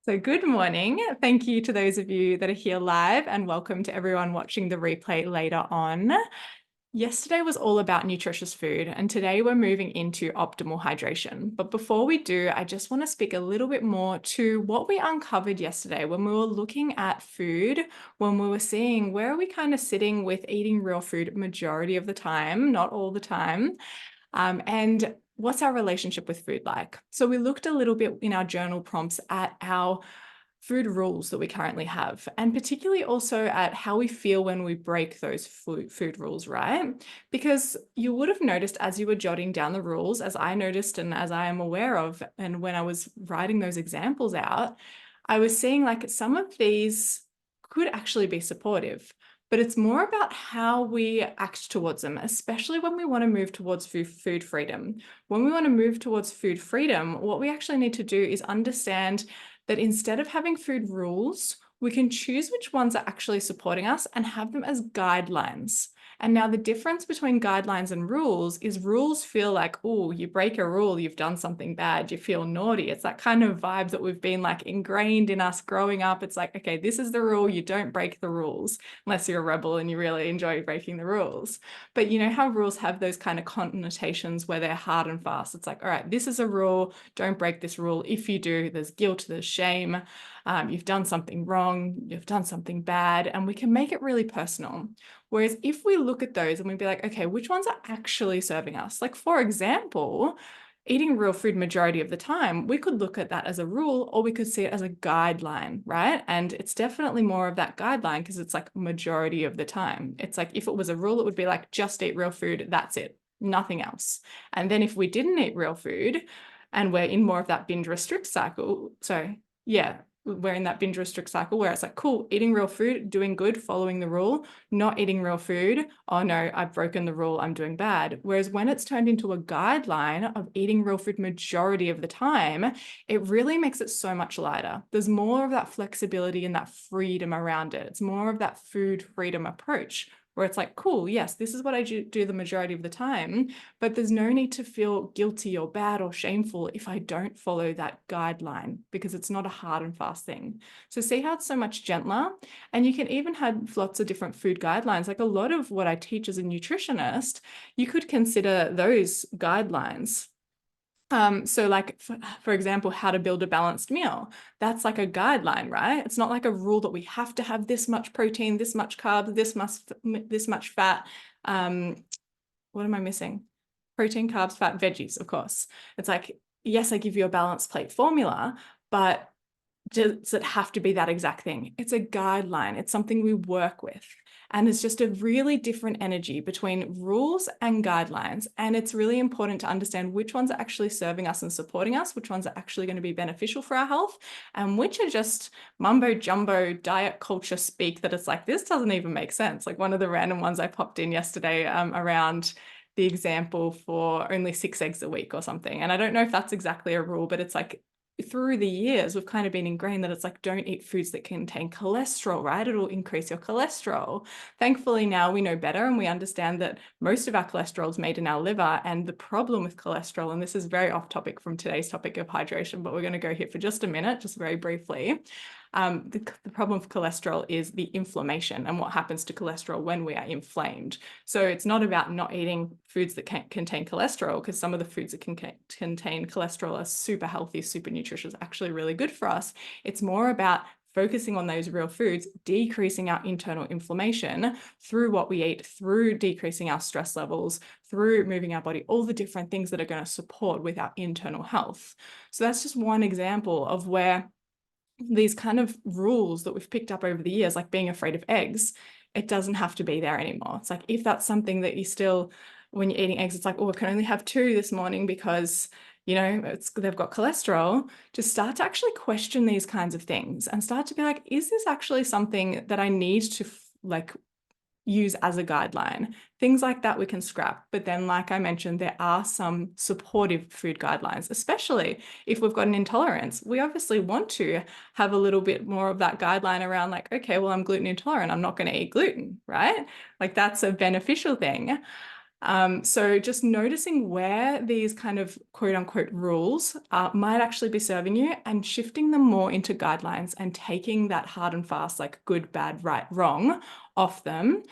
So good morning. Thank you to those of you that are here live, and welcome to everyone watching the replay later on. Yesterday was all about nutritious food, and today we're moving into optimal hydration. But before we do, I just want to speak a little bit more to what we uncovered yesterday when we were looking at food, when we were seeing where are we kind of sitting with eating real food majority of the time, not all the time. And what's our relationship with food like? So we looked a little bit in our journal prompts at our food rules that we currently have, and particularly also at how we feel when we break those food rules, right? Because you would have noticed as you were jotting down the rules, as I noticed and as I am aware of, and when I was writing those examples out, I was seeing like some of these could actually be supportive. But it's more about how we act towards them, especially when we want to move towards food freedom. When we want to move towards food freedom, what we actually need to do is understand that instead of having food rules, we can choose which ones are actually supporting us and have them as guidelines. And now the difference between guidelines and rules is rules feel like, oh, you break a rule, you've done something bad, you feel naughty. It's that kind of vibe that we've been like ingrained in us growing up. It's like, okay, this is the rule, you don't break the rules unless you're a rebel and you really enjoy breaking the rules. But you know how rules have those kind of connotations where they're hard and fast. It's like, all right, this is a rule, don't break this rule. If you do, there's guilt, there's shame. You've done something wrong, you've done something bad, and we can make it really personal. Whereas if we look at those and we'd be like, okay, which ones are actually serving us? Like, for example, eating real food majority of the time, we could look at that as a rule, or we could see it as a guideline, right? And it's definitely more of that guideline because it's like majority of the time. It's like if it was a rule, it would be like just eat real food, that's it, nothing else. And then if we didn't eat real food and we're in more of that binge restrict cycle, so yeah, we're in that binge restrict cycle where it's like, cool, eating real food, doing good, following the rule, not eating real food. Oh no, I've broken the rule, I'm doing bad. Whereas when it's turned into a guideline of eating real food majority of the time, it really makes it so much lighter. There's more of that flexibility and that freedom around it. It's more of that food freedom approach where it's like, cool, yes, this is what I do the majority of the time, but there's no need to feel guilty or bad or shameful if I don't follow that guideline because it's not a hard and fast thing. So see how it's so much gentler? And you can even have lots of different food guidelines. Like a lot of what I teach as a nutritionist, you could consider those guidelines. So like, for example, how to build a balanced meal. That's like a guideline, right? It's not like a rule that we have to have this much protein, this much carbs, this much fat. What am I missing? Protein, carbs, fat, veggies, of course. It's like, yes, I give you a balanced plate formula, but does it have to be that exact thing? It's a guideline. It's something we work with. And it's just a really different energy between rules and guidelines. And it's really important to understand which ones are actually serving us and supporting us, which ones are actually going to be beneficial for our health, and which are just mumbo jumbo diet culture speak that it's like, this doesn't even make sense. Like one of the random ones I popped in yesterday around the example for only 6 eggs a week or something. And I don't know if that's exactly a rule, but it's like, through the years, we've kind of been ingrained that it's like, don't eat foods that contain cholesterol, right? It'll increase your cholesterol. Thankfully, now we know better and we understand that most of our cholesterol is made in our liver. And the problem with cholesterol, and this is very off topic from today's topic of hydration, but we're going to go here for just a minute, just very briefly. The problem with cholesterol is the inflammation and what happens to cholesterol when we are inflamed. So it's not about not eating foods that contain cholesterol, because some of the foods that can contain cholesterol are super healthy, super nutritious, actually really good for us. It's more about focusing on those real foods, decreasing our internal inflammation through what we eat, through decreasing our stress levels, through moving our body, all the different things that are going to support with our internal health. So that's just one example of where these kind of rules that we've picked up over the years, like being afraid of eggs, it doesn't have to be there anymore. It's like, if that's something that you still, when you're eating eggs, it's like, oh, I can only have 2 this morning because, you know, they've got cholesterol. Just start to actually question these kinds of things and start to be like, is this actually something that I need to like use as a guideline? Things like that we can scrap. But then, like I mentioned, there are some supportive food guidelines, especially if we've got an intolerance. We obviously want to have a little bit more of that guideline around like, okay, well, I'm gluten intolerant, I'm not going to eat gluten, right? Like that's a beneficial thing. So just noticing where these kind of quote unquote rules might actually be serving you and shifting them more into guidelines and taking that hard and fast, like good, bad, right, wrong off them.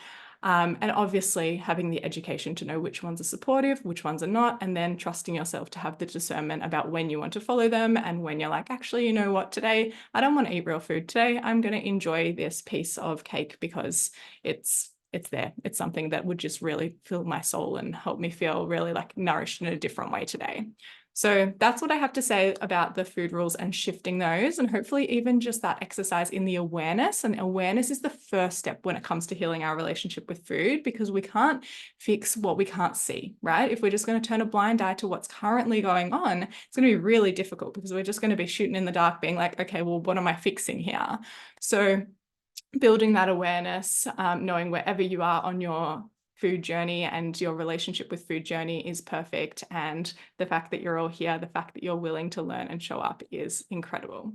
And obviously having the education to know which ones are supportive, which ones are not, and then trusting yourself to have the discernment about when you want to follow them and when you're like, actually, you know what, today I don't want to eat real food. Today I'm going to enjoy this piece of cake because it's there. It's something that would just really fill my soul and help me feel really like nourished in a different way today. So that's what I have to say about the food rules and shifting those, and hopefully even just that exercise in the awareness. And awareness is the first step when it comes to healing our relationship with food, because we can't fix what we can't see, right? If we're just going to turn a blind eye to what's currently going on, it's going to be really difficult because we're just going to be shooting in the dark being like, okay, well, what am I fixing here? So building that awareness, knowing wherever you are on your food journey and your relationship with food journey is perfect. And the fact that you're all here, the fact that you're willing to learn and show up is incredible.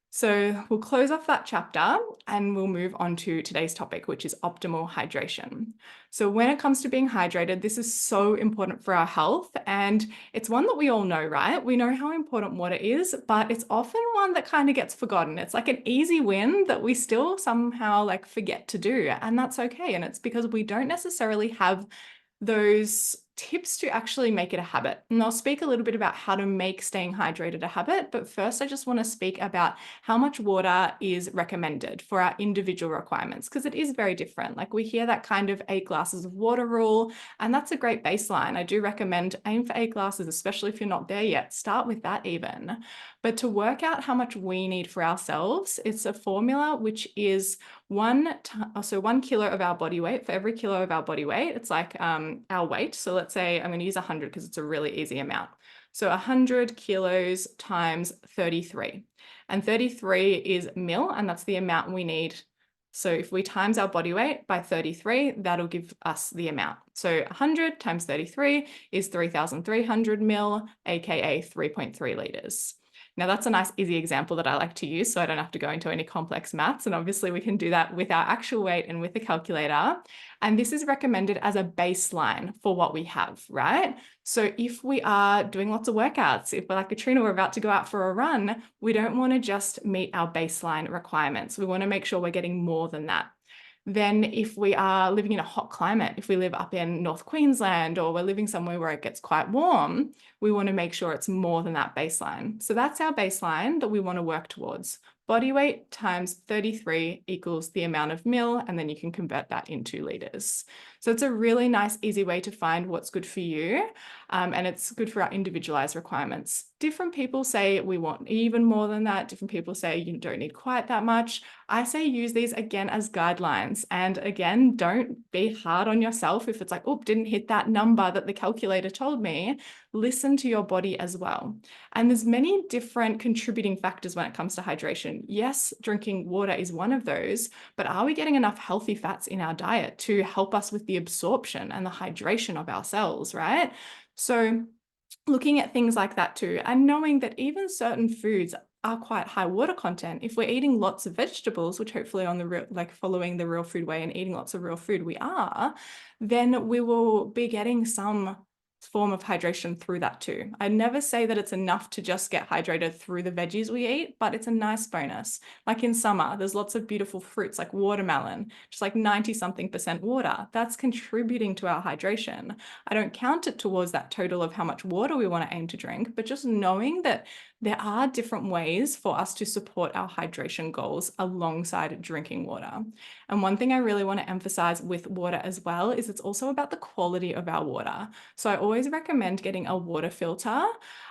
So we'll close off that chapter and we'll move on to today's topic, which is optimal hydration. So when it comes to being hydrated, this is so important for our health, and it's one that we all know, right? We know how important water is, but it's often one that kind of gets forgotten. It's like an easy win that we still somehow like forget to do, and that's okay. And it's because we don't necessarily have those tips to actually make it a habit. And I'll speak a little bit about how to make staying hydrated a habit. But first, I just want to speak about how much water is recommended for our individual requirements, because it is very different. Like we hear that kind of 8 glasses of water rule, and that's a great baseline. I do recommend aim for 8 glasses, especially if you're not there yet. Start with that even. But to work out how much we need for ourselves, it's a formula which is 1 kilo of our body weight. For every kilo of our body weight, it's like our weight. So let's say I'm going to use 100 because it's a really easy amount. So 100 kilos times 33. And 33 is mil, and that's the amount we need. So if we times our body weight by 33, that'll give us the amount. So 100 times 33 is 3,300 mil, aka 3.3 liters. Now that's a nice easy example that I like to use, so I don't have to go into any complex maths. And obviously we can do that with our actual weight and with the calculator. And this is recommended as a baseline for what we have, right? So if we are doing lots of workouts, if we're like Katrina, we're about to go out for a run, we don't want to just meet our baseline requirements. We want to make sure we're getting more than that. Then if we are living in a hot climate, if we live up in North Queensland or we're living somewhere where it gets quite warm, we want to make sure it's more than that baseline. So that's our baseline that we want to work towards. Body weight times 33 equals the amount of mil, and then you can convert that into liters. So it's a really nice, easy way to find what's good for you, and it's good for our individualized requirements. Different people say we want even more than that. Different people say you don't need quite that much. I say use these again as guidelines. And again, don't be hard on yourself if it's like, oh, didn't hit that number that the calculator told me. Listen to your body as well. And there's many different contributing factors when it comes to hydration. Yes, drinking water is one of those, but are we getting enough healthy fats in our diet to help us with the absorption and the hydration of our cells, right? So looking at things like that too, and knowing that even certain foods are quite high water content. If we're eating lots of vegetables, which hopefully on the real, like following the real food way and eating lots of real food we are, then we will be getting some form of hydration through that too. I never say that it's enough to just get hydrated through the veggies we eat, but it's a nice bonus. Like in summer, there's lots of beautiful fruits like watermelon, just like 90-something% water. That's contributing to our hydration. I don't count it towards that total of how much water we want to aim to drink, but just knowing that there are different ways for us to support our hydration goals alongside drinking water. And one thing I really want to emphasize with water as well is it's also about the quality of our water. So I always recommend getting a water filter,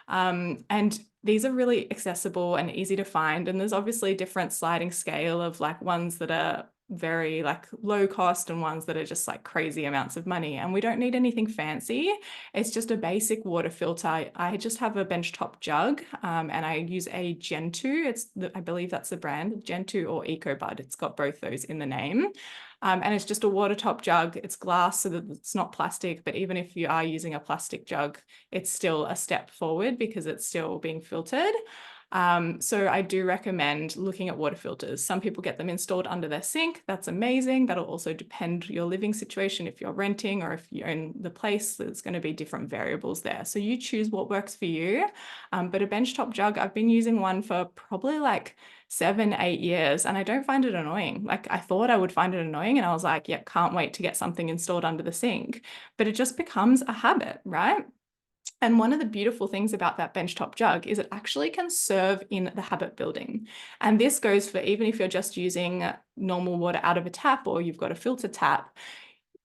and these are really accessible and easy to find. And there's obviously a different sliding scale of like ones that are very like low cost and ones that are just like crazy amounts of money. And we don't need anything fancy. It's just a basic water filter. I just have a benchtop jug, and I use a Gen 2. I believe that's the brand, Gen 2 or EcoBud. It's got both those in the name. And it's just a water top jug. It's glass, so that it's not plastic, but even if you are using a plastic jug, it's still a step forward because it's still being filtered. So I do recommend looking at water filters. Some people get them installed under their sink. That's amazing. That'll also depend your living situation. If you're renting or if you own the place, there's going to be different variables there. So you choose what works for you. But a benchtop jug, I've been using one for probably like 7-8 years, and I don't find it annoying. Like, I thought I would find it annoying, and I was like, yeah, can't wait to get something installed under the sink. But it just becomes a habit, right? And one of the beautiful things about that benchtop jug is it actually can serve in the habit building. And this goes for even if you're just using normal water out of a tap or you've got a filter tap,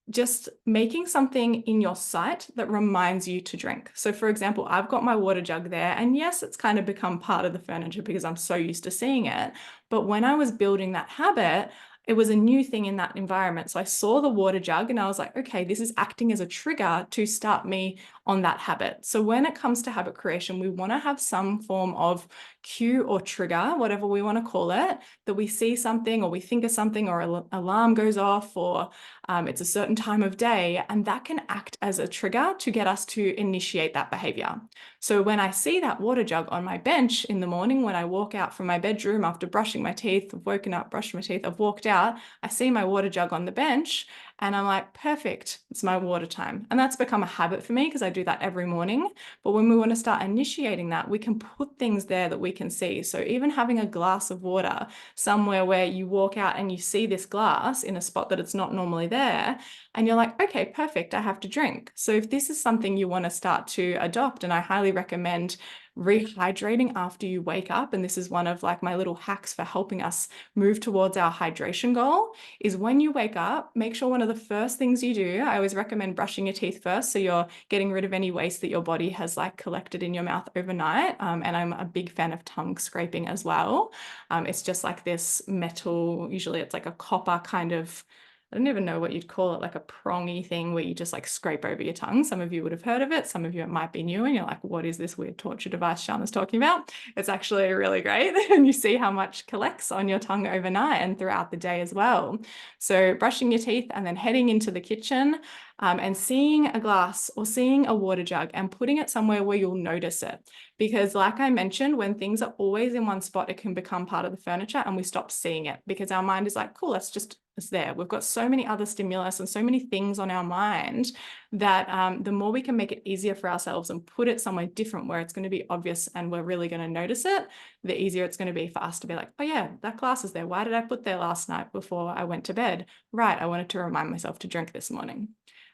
just making something in your sight that reminds you to drink. So for example, I've got my water jug there, and yes, it's kind of become part of the furniture because I'm so used to seeing it. But when I was building that habit, it was a new thing in that environment. So I saw the water jug and I was like, okay, this is acting as a trigger to start me on that habit. So when it comes to habit creation, we want to have some form of cue or trigger, whatever we want to call it, that we see something or we think of something or an alarm goes off or it's a certain time of day, and that can act as a trigger to get us to initiate that behavior. So when I see that water jug on my bench in the morning, when I walk out from my bedroom after brushing my teeth, I've woken up, brushed my teeth, I've walked out, I see my water jug on the bench, and I'm like, perfect, it's my water time. And that's become a habit for me because I do that every morning. But when we want to start initiating that, we can put things there that we can see. So even having a glass of water somewhere where you walk out and you see this glass in a spot that it's not normally there, and you're like, okay, perfect, I have to drink. So if this is something you want to start to adopt, and I highly recommend rehydrating after you wake up, and this is one of like my little hacks for helping us move towards our hydration goal, is when you wake up, make sure one of the first things you do, I always recommend brushing your teeth first, so you're getting rid of any waste that your body has like collected in your mouth overnight. And I'm a big fan of tongue scraping as well. It's just like this metal, usually it's like a copper kind of, I don't even know what you'd call it, like a prongy thing where you just like scrape over your tongue. Some of you would have heard of it. Some of you, it might be new and you're like, what is this weird torture device Shana's talking about? It's actually really great. And you see how much collects on your tongue overnight and throughout the day as well. So brushing your teeth and then heading into the kitchen and seeing a glass or seeing a water jug and putting it somewhere where you'll notice it. Because like I mentioned, when things are always in one spot, it can become part of the furniture and we stop seeing it because our mind is like, cool, it's there. We've got so many other stimulus and so many things on our mind that the more we can make it easier for ourselves and put it somewhere different where it's going to be obvious and we're really going to notice it, the easier it's going to be for us to be like, oh yeah, that glass is there. Why did I put there last night before I went to bed? Right, I wanted to remind myself to drink this morning.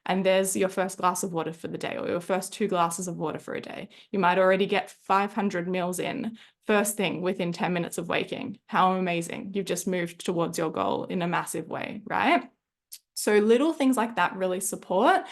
And there's your first glass of water for the day, or your first 2 glasses of water for a day. You might already get 500 mils in first thing within 10 minutes of waking. How amazing. You've just moved towards your goal in a massive way, right? So little things like that really support.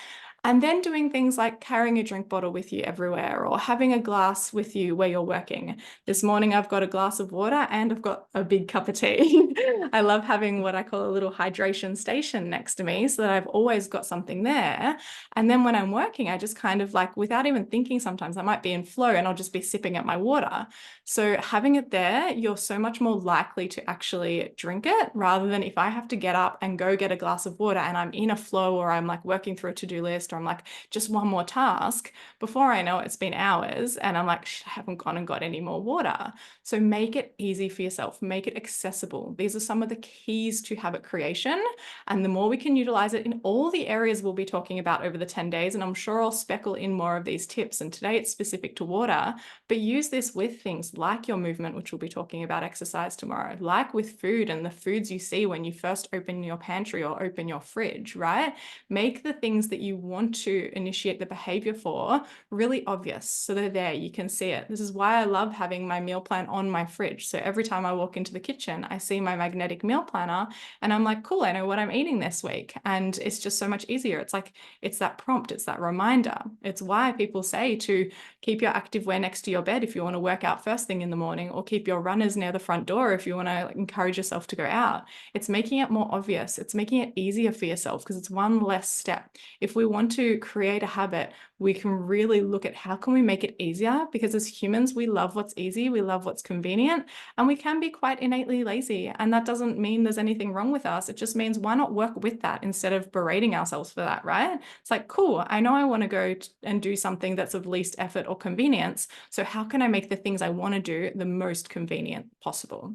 And then doing things like carrying a drink bottle with you everywhere or having a glass with you where you're working. This morning, I've got a glass of water and I've got a big cup of tea. I love having what I call a little hydration station next to me so that I've always got something there. And then when I'm working, I just kind of like, without even thinking, sometimes I might be in flow and I'll just be sipping at my water. So having it there, you're so much more likely to actually drink it rather than if I have to get up and go get a glass of water and I'm in a flow or I'm like working through a to-do list or I'm like, just one more task. Before I know it, it's been hours and I'm like, I haven't gone and got any more water. So make it easy for yourself, make it accessible. These are some of the keys to habit creation. And the more we can utilize it in all the areas we'll be talking about over the 10 days, and I'm sure I'll speckle in more of these tips. And today it's specific to water, but use this with things like your movement, which we'll be talking about exercise tomorrow, like with food and the foods you see when you first open your pantry or open your fridge, right? Make the things that you want to initiate the behavior for really obvious so they're there, you can see it. This is why I love having my meal plan on my fridge. So every time I walk into the kitchen, I see my magnetic meal planner and I'm like, cool, I know what I'm eating this week. And it's just so much easier. It's like, it's that prompt, it's that reminder. It's why people say to keep your activewear next to your bed if you want to work out first thing in the morning, or keep your runners near the front door if you want to encourage yourself to go out. It's making it more obvious. It's making it easier for yourself because it's one less step. If we want want to create a habit, we can really look at how can we make it easier, because as humans, we love what's easy, we love what's convenient, and we can be quite innately lazy. And that doesn't mean there's anything wrong with us. It just means why not work with that instead of berating ourselves for that, right? It's like, cool, I know I want to go and do something that's of least effort or convenience. So how can I make the things I want to do the most convenient possible?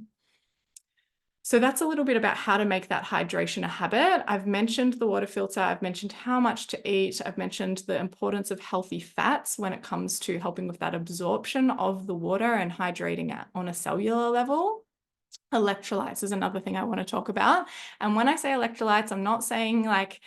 So that's a little bit about how to make that hydration a habit. I've mentioned the water filter. I've mentioned how much to eat. I've mentioned the importance of healthy fats when it comes to helping with that absorption of the water and hydrating it on a cellular level. Electrolytes is another thing I want to talk about. And when I say electrolytes, I'm not saying like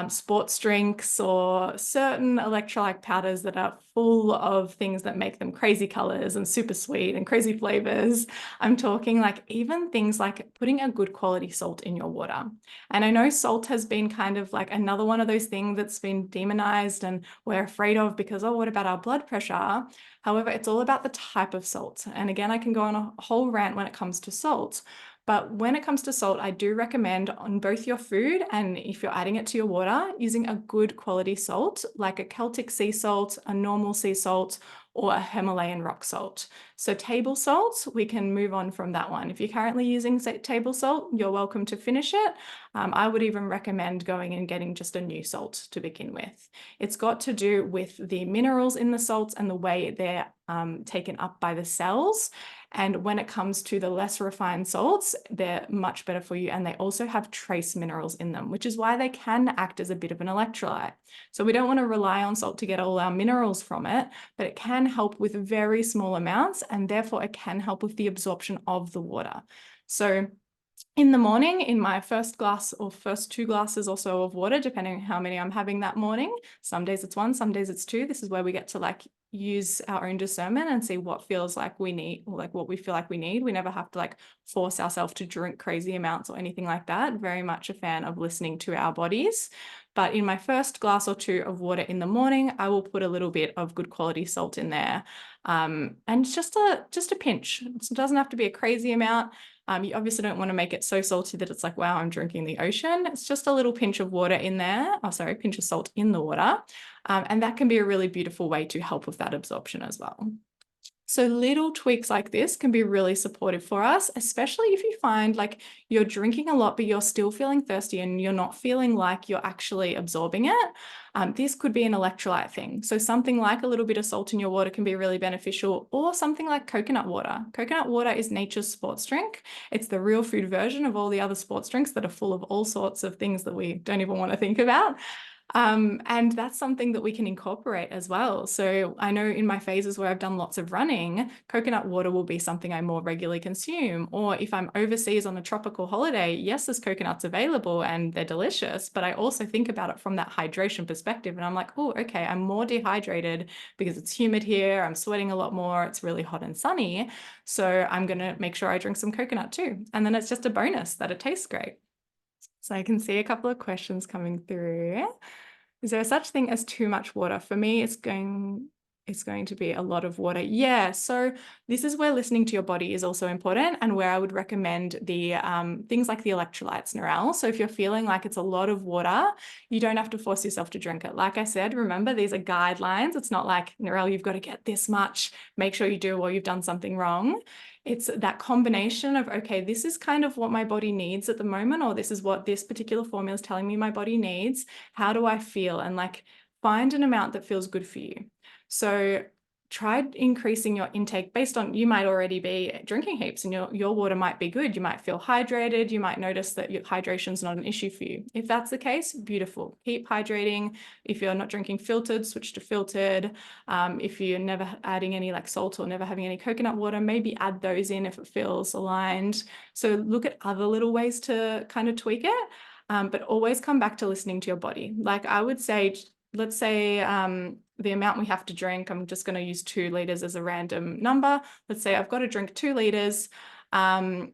sports drinks or certain electrolyte powders that are full of things that make them crazy colors and super sweet and crazy flavors. I'm talking like even things like putting a good quality salt in your water. And I know salt has been kind of like another one of those things that's been demonized and we're afraid of because, oh, what about our blood pressure? However, it's all about the type of salt. And again, I can go on a whole rant when it comes to salt. But when it comes to salt, I do recommend on both your food and if you're adding it to your water, using a good quality salt, like a Celtic sea salt, a normal sea salt, or a Himalayan rock salt. So table salt, we can move on from that one. If you're currently using table salt, you're welcome to finish it. I would even recommend going and getting just a new salt to begin with. It's got to do with the minerals in the salts and the way they're taken up by the cells. And when it comes to the less refined salts, they're much better for you. And they also have trace minerals in them, which is why they can act as a bit of an electrolyte. So we don't want to rely on salt to get all our minerals from it, but it can help with very small amounts, and therefore it can help with the absorption of the water. So in the morning, in my first glass or first 2 glasses or so of water, depending on how many I'm having that morning, some days it's 1, some days it's 2. This is where we get to like use our own discernment and see what feels like we need, or like what we feel like we need. We never have to like force ourselves to drink crazy amounts or anything like that. Very much a fan of listening to our bodies. But in my first glass or 2 of water in the morning, I will put a little bit of good quality salt in there. And just a pinch. It doesn't have to be a crazy amount. You obviously don't want to make it so salty that it's like, wow, I'm drinking the ocean. It's just a little pinch of water in there. Oh, sorry, pinch of salt in the water. And that can be a really beautiful way to help with that absorption as well. So little tweaks like this can be really supportive for us, especially if you find like you're drinking a lot, but you're still feeling thirsty and you're not feeling like you're actually absorbing it. This could be an electrolyte thing. So something like a little bit of salt in your water can be really beneficial, or something like coconut water. Coconut water is nature's sports drink. It's the real food version of all the other sports drinks that are full of all sorts of things that we don't even want to think about. And that's something that we can incorporate as well. So I know in my phases where I've done lots of running, coconut water will be something I more regularly consume. Or if I'm overseas on a tropical holiday, yes, there's coconuts available and they're delicious, but I also think about it from that hydration perspective. And I'm like, oh, okay, I'm more dehydrated because it's humid here. I'm sweating a lot more. It's really hot and sunny. So I'm going to make sure I drink some coconut too. And then it's just a bonus that it tastes great. So I can see a couple of questions coming through. Is there such thing as too much water? For me, it's going to be a lot of water. Yeah, so this is where listening to your body is also important, and where I would recommend the things like the electrolytes, Narelle. So if you're feeling like it's a lot of water, you don't have to force yourself to drink it. Like I said, remember, these are guidelines. It's not like, Narelle, you've got to get this much. Make sure you do, or you've done something wrong. It's that combination of, okay, this is kind of what my body needs at the moment, or this is what this particular formula is telling me my body needs. How do I feel? And like find an amount that feels good for you. So try increasing your intake based on, you might already be drinking heaps and your water might be good. You might feel hydrated. You might notice that your hydration is not an issue for you. If that's the case, beautiful. Keep hydrating. If you're not drinking filtered, switch to filtered. If you're never adding any like salt or never having any coconut water, maybe add those in if it feels aligned. So look at other little ways to kind of tweak it, but always come back to listening to your body. Like I would say, let's say the amount we have to drink, I'm just going to use 2 liters as a random number. Let's say I've got to drink 2 liters and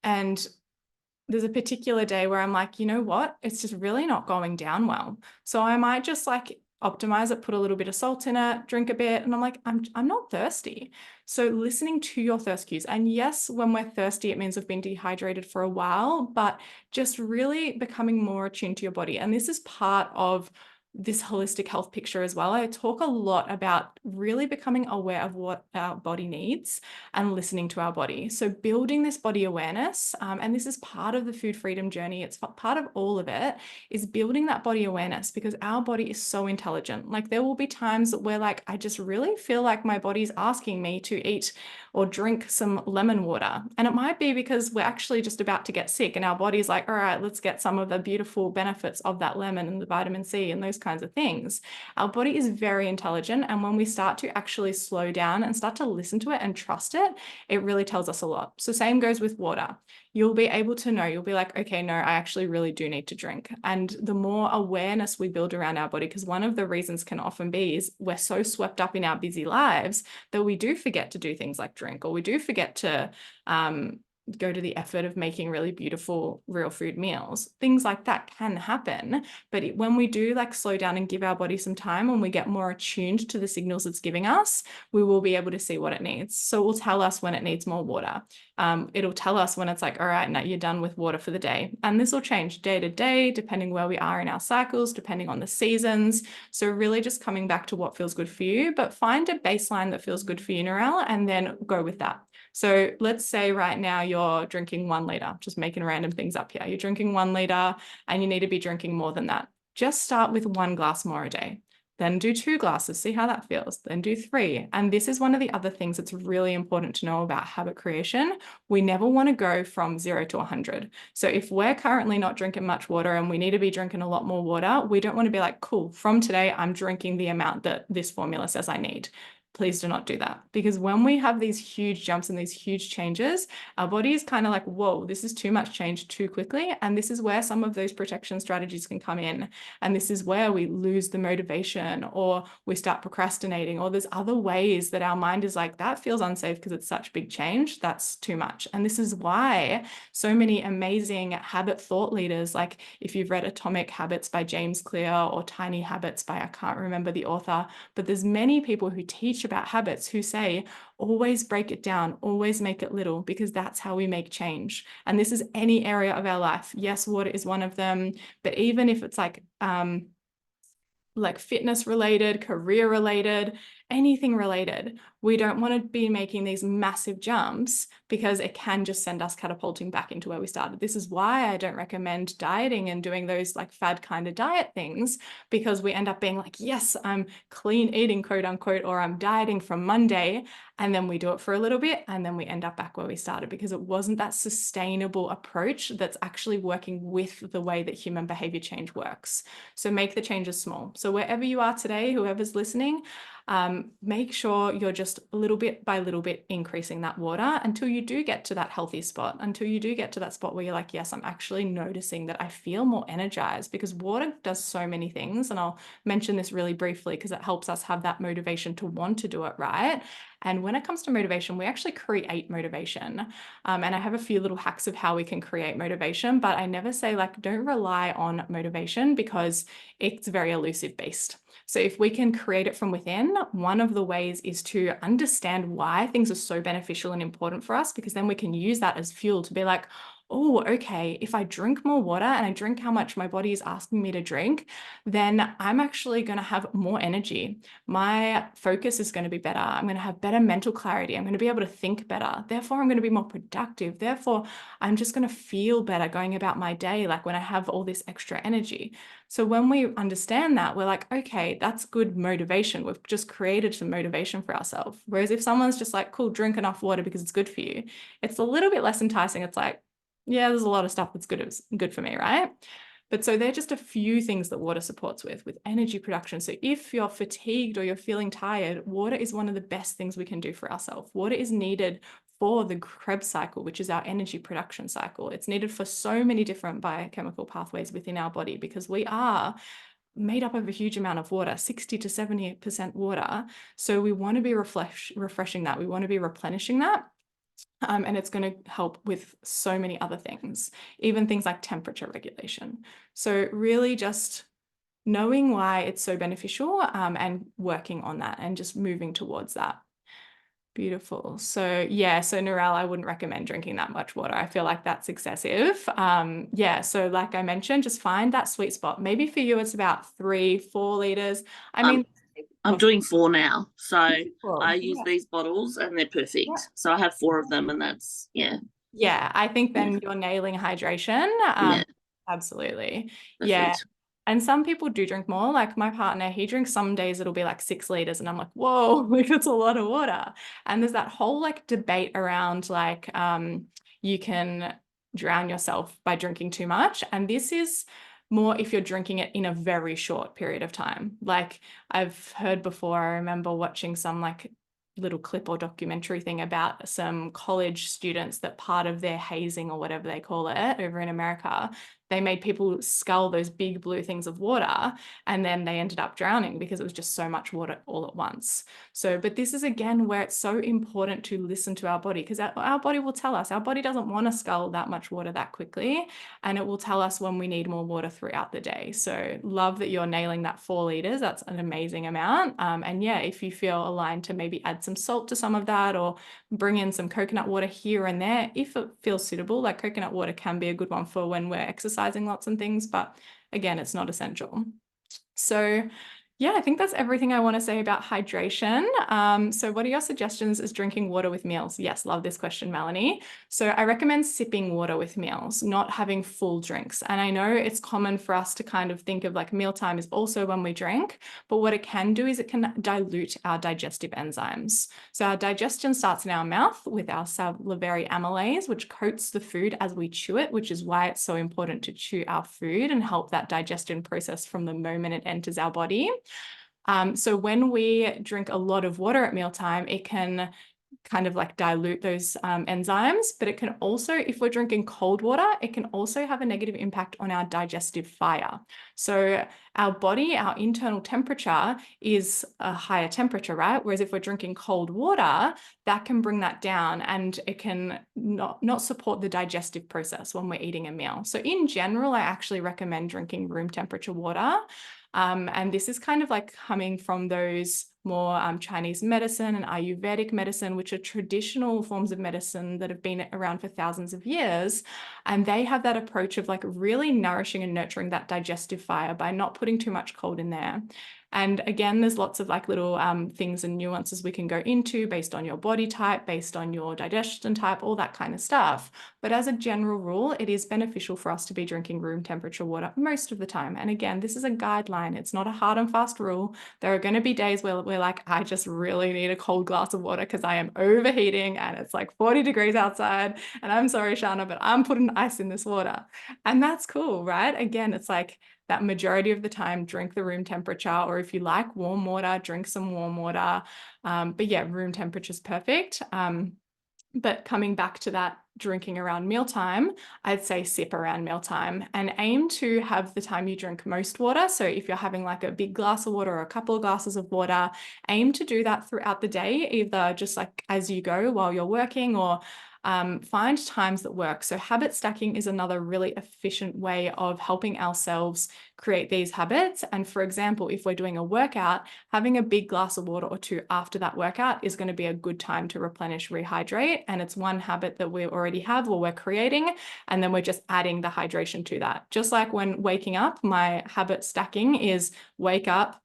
there's a particular day where I'm like, you know what, it's just really not going down well. So I might just like optimize it, put a little bit of salt in it, drink a bit, and I'm like, I'm not thirsty. So listening to your thirst cues. And yes, when we're thirsty, it means we've been dehydrated for a while, but just really becoming more attuned to your body. And this is part of this holistic health picture as well, I talk a lot about really becoming aware of what our body needs and listening to our body. So building this body awareness, and this is part of the food freedom journey, it's part of all of it, is building that body awareness, because our body is so intelligent. Like there will be times where like, I just really feel like my body's asking me to eat or drink some lemon water. And it might be because we're actually just about to get sick and our body's like, all right, let's get some of the beautiful benefits of that lemon and the vitamin C and those kinds of things. Our body is very intelligent. And when we start to actually slow down and start to listen to it and trust it, it really tells us a lot. So same goes with water. You'll be able to know, you'll be like, okay, no, I actually really do need to drink. And the more awareness we build around our body, because one of the reasons can often be is we're so swept up in our busy lives that we do forget to do things like drink, or we do forget to go to the effort of making really beautiful real food meals. Things like that can happen. But when we do like slow down and give our body some time, when we get more attuned to the signals it's giving us, we will be able to see what it needs. So it will tell us when it needs more water. It'll tell us when it's like, all right, now you're done with water for the day. And this will change day to day, depending where we are in our cycles, depending on the seasons. So really just coming back to what feels good for you, but find a baseline that feels good for you, Narelle, and then go with that. So let's say right now you're drinking 1 liter, just making random things up here. You're drinking 1 liter and you need to be drinking more than that. Just start with 1 glass more a day. Then do 2 glasses, see how that feels. Then do 3. And this is one of the other things that's really important to know about habit creation. We never want to go from 0 to 100. So if we're currently not drinking much water and we need to be drinking a lot more water, we don't want to be like, cool, from today, I'm drinking the amount that this formula says I need. Please do not do that, because when we have these huge jumps and these huge changes, our body is kind of like, whoa, this is too much change too quickly. And this is where some of those protection strategies can come in. And this is where we lose the motivation, or we start procrastinating, or there's other ways that our mind is like, that feels unsafe because it's such big change. That's too much. And this is why so many amazing habit thought leaders, like if you've read Atomic Habits by James Clear or Tiny Habits by, I can't remember the author, but there's many people who teach about habits who say, always break it down, always make it little, because that's how we make change. And this is any area of our life. Yes, water is one of them, but even if it's like fitness related, career related, anything related, we don't want to be making these massive jumps because it can just send us catapulting back into where we started. This is why I don't recommend dieting and doing those like fad kind of diet things, because we end up being like, yes, I'm clean eating, quote unquote, or I'm dieting from Monday. And then we do it for a little bit and then we end up back where we started, because it wasn't that sustainable approach that's actually working with the way that human behavior change works. So make the changes small. So wherever you are today, whoever's listening, make sure you're just little bit by little bit increasing that water until you do get to that healthy spot, until you do get to that spot where you're like, yes, I'm actually noticing that I feel more energized, because water does so many things. And I'll mention this really briefly because it helps us have that motivation to want to do it right. And when it comes to motivation, we actually create motivation. And I have a few little hacks of how we can create motivation, but I never say like, don't rely on motivation, because it's very elusive based. So if we can create it from within, one of the ways is to understand why things are so beneficial and important for us, because then we can use that as fuel to be like, oh, okay, if I drink more water and I drink how much my body is asking me to drink, then I'm actually going to have more energy. My focus is going to be better. I'm going to have better mental clarity. I'm going to be able to think better. Therefore, I'm going to be more productive. Therefore, I'm just going to feel better going about my day, like when I have all this extra energy. So when we understand that, we're like, okay, that's good motivation. We've just created some motivation for ourselves. Whereas if someone's just like, cool, drink enough water because it's good for you, it's a little bit less enticing. It's like, yeah, there's a lot of stuff that's good for me, right? But so they're just a few things that water supports with energy production. So if you're fatigued or you're feeling tired, water is one of the best things we can do for ourselves. Water is needed for the Krebs cycle, which is our energy production cycle. It's needed for so many different biochemical pathways within our body, because we are made up of a huge amount of water, 60 to 70% water. So we want to be refreshing that. We want to be replenishing that. And it's going to help with so many other things, even things like temperature regulation. So really just knowing why it's so beneficial and working on that and just moving towards that. Beautiful. So yeah, so Narelle, I wouldn't recommend drinking that much water. I feel like that's excessive. Yeah, so like I mentioned, just find that sweet spot. Maybe for you it's about 3, 4 liters. I Um, mean, I'm doing 4 now, so I beautiful. use Yeah. these bottles and they're Yeah. perfect. So I have 4 of them, and that's Yeah, I think yeah, then you're nailing hydration. yeah, Absolutely. Yeah. perfect. And some people do drink more. Like my partner, he drinks some days it'll be like 6 liters, and I'm like, whoa, like it's a lot of water. And there's that whole like debate around like you can drown yourself by drinking too much. And this is more if you're drinking it in a very short period of time. Like I've heard before, I remember watching some like little clip or documentary thing about some college students that part of their hazing or whatever they call it over in America, they made people scull those big blue things of water, and then they ended up drowning because it was just so much water all at once. So, but this is again where it's so important to listen to our body, because our body will tell us. Our body doesn't want to scull that much water that quickly, and it will tell us when we need more water throughout the day. So love that you're nailing that 4 liters. That's an amazing amount. And yeah, if you feel aligned to maybe add some salt to some of that, or bring in some coconut water here and there if it feels suitable. Like coconut water can be a good one for when we're exercising lots and things, but again, it's not essential. So yeah, I think that's everything I want to say about hydration. So what are your suggestions as drinking water with meals? Yes, love this question, Melanie. So I recommend sipping water with meals, not having full drinks. And I know it's common for us to kind of think of like mealtime is also when we drink, but what it can do is it can dilute our digestive enzymes. So our digestion starts in our mouth with our salivary amylase, which coats the food as we chew it, which is why it's so important to chew our food and help that digestion process from the moment it enters our body. So when we drink a lot of water at mealtime, it can kind of like dilute those enzymes, but it can also, if we're drinking cold water, it can also have a negative impact on our digestive fire. So our body, our internal temperature is a higher temperature, right? Whereas if we're drinking cold water, that can bring that down, and it can not support the digestive process when we're eating a meal. So in general, I actually recommend drinking room temperature water. And this is kind of like coming from those more Chinese medicine and Ayurvedic medicine, which are traditional forms of medicine that have been around for thousands of years. And they have that approach of like really nourishing and nurturing that digestive fire by not putting too much cold in there. And again, there's lots of like little things and nuances we can go into based on your body type, based on your digestion type, all that kind of stuff. But as a general rule, it is beneficial for us to be drinking room temperature water most of the time. And again, this is a guideline. It's not a hard and fast rule. There are going to be days where we're like, I just really need a cold glass of water because I am overheating and it's like 40 degrees outside. And I'm sorry, Shana, but I'm putting ice in this water. And that's cool, right? Again, it's like that majority of the time, drink the room temperature, or if you like warm water, drink some warm water. But yeah, room temperature is perfect. But coming back to that drinking around mealtime, I'd say sip around mealtime and aim to have the time you drink most water. So if you're having like a big glass of water or a couple of glasses of water, aim to do that throughout the day, either just like as you go while you're working, or find times that work. So habit stacking is another really efficient way of helping ourselves create these habits. And for example, if we're doing a workout, having a big glass of water or two after that workout is going to be a good time to replenish, rehydrate. And it's one habit that we already have or we're creating. And then we're just adding the hydration to that. Just like when waking up, my habit stacking is wake up,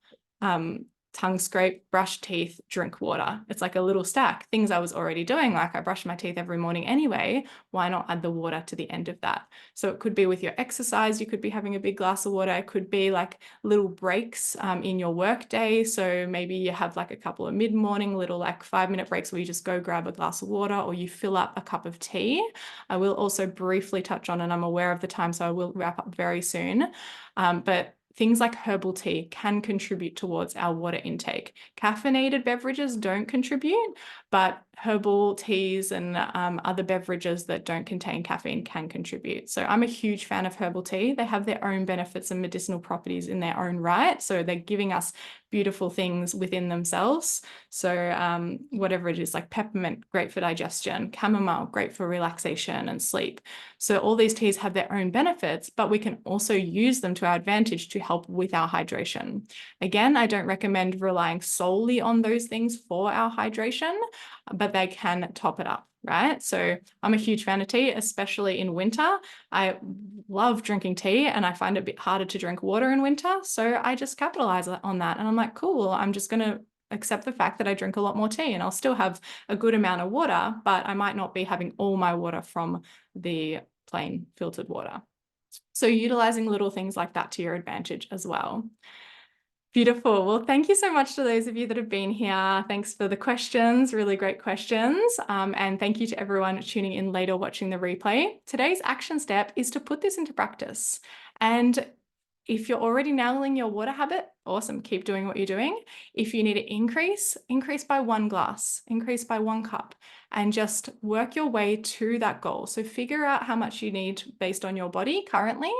tongue scrape, brush teeth, drink water. It's like a little stack. Things I was already doing, like I brush my teeth every morning anyway. Why not add the water to the end of that? So it could be with your exercise, you could be having a big glass of water. It could be like little breaks in your work day. So maybe you have like a couple of mid-morning little like 5-minute breaks where you just go grab a glass of water, or you fill up a cup of tea. I will also briefly touch on, and I'm aware of the time, so I will wrap up very soon. But things like herbal tea can contribute towards our water intake. Caffeinated beverages don't contribute, but herbal teas and other beverages that don't contain caffeine can contribute. So I'm a huge fan of herbal tea. They have their own benefits and medicinal properties in their own right. So they're giving us beautiful things within themselves. So whatever it is, like peppermint, great for digestion, chamomile, great for relaxation and sleep. So all these teas have their own benefits, but we can also use them to our advantage to help with our hydration. Again, I don't recommend relying solely on those things for our hydration, but they can top it up, right? So I'm a huge fan of tea, especially in winter. I love drinking tea and I find it a bit harder to drink water in winter. So I just capitalize on that. And I'm like, cool, I'm just going to accept the fact that I drink a lot more tea and I'll still have a good amount of water, but I might not be having all my water from the plain filtered water. So utilizing little things like that to your advantage as well. Beautiful. Well, thank you so much to those of you that have been here. Thanks for the questions, really great questions. And thank you to everyone tuning in later, watching the replay. Today's action step is to put this into practice. And if you're already nailing your water habit, awesome, keep doing what you're doing. If you need to increase by 1 glass, increase by 1 cup, and just work your way to that goal. So figure out how much you need based on your body currently,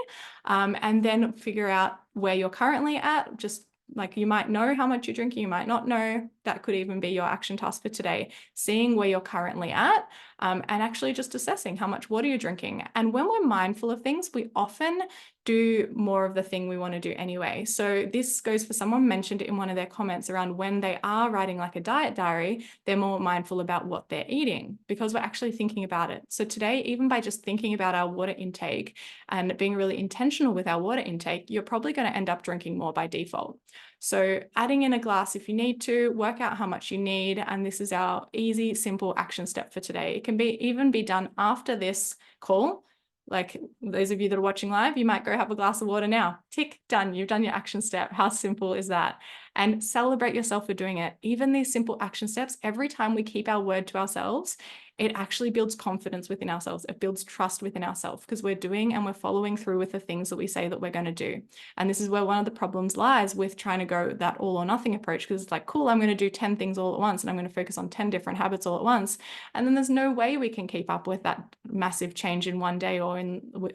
and then figure out where you're currently at. Just like you might know how much you're drinking, you might not know. That could even be your action task for today, seeing where you're currently at, and actually just assessing how much water you're drinking. And when we're mindful of things, we often do more of the thing we want to do anyway. So this goes for someone mentioned in one of their comments around when they are writing like a diet diary, they're more mindful about what they're eating because we're actually thinking about it. So today, even by just thinking about our water intake and being really intentional with our water intake, you're probably going to end up drinking more by default. So adding in a glass if you need to, work out how much you need. And this is our easy, simple action step for today. It can even be done after this call. Like those of you that are watching live, you might go have a glass of water now. Tick, done. You've done your action step. How simple is that? And celebrate yourself for doing it. Even these simple action steps, every time we keep our word to ourselves, it actually builds confidence within ourselves. It builds trust within ourselves because we're doing and we're following through with the things that we say that we're going to do. And this is where one of the problems lies with trying to go that all or nothing approach, because it's like, cool, I'm going to do 10 things all at once and I'm going to focus on 10 different habits all at once. And then there's no way we can keep up with that massive change in one day or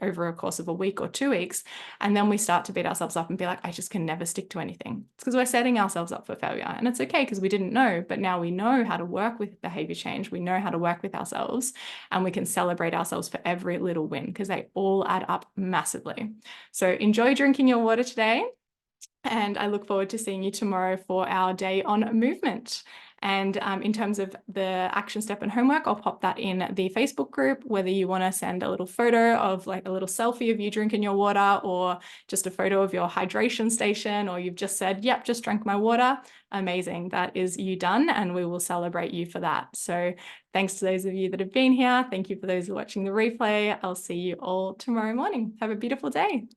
over a course of a week or 2 weeks. And then we start to beat ourselves up and be like, I just can never stick to anything. It's because we're setting ourselves up for failure. And it's okay because we didn't know, but now we know how to work with behavior change. We know how to work with ourselves, and we can celebrate ourselves for every little win because they all add up massively. So enjoy drinking your water today, and I look forward to seeing you tomorrow for our day on movement. And in terms of the action step and homework, I'll pop that in the Facebook group, whether you want to send a little photo of like a little selfie of you drinking your water, or just a photo of your hydration station, or you've just said, yep, just drank my water. Amazing. That is you done, and we will celebrate you for that. So thanks to those of you that have been here. Thank you for those who are watching the replay. I'll see you all tomorrow morning. Have a beautiful day.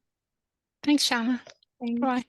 Thanks, Shanna. Thanks. Bye.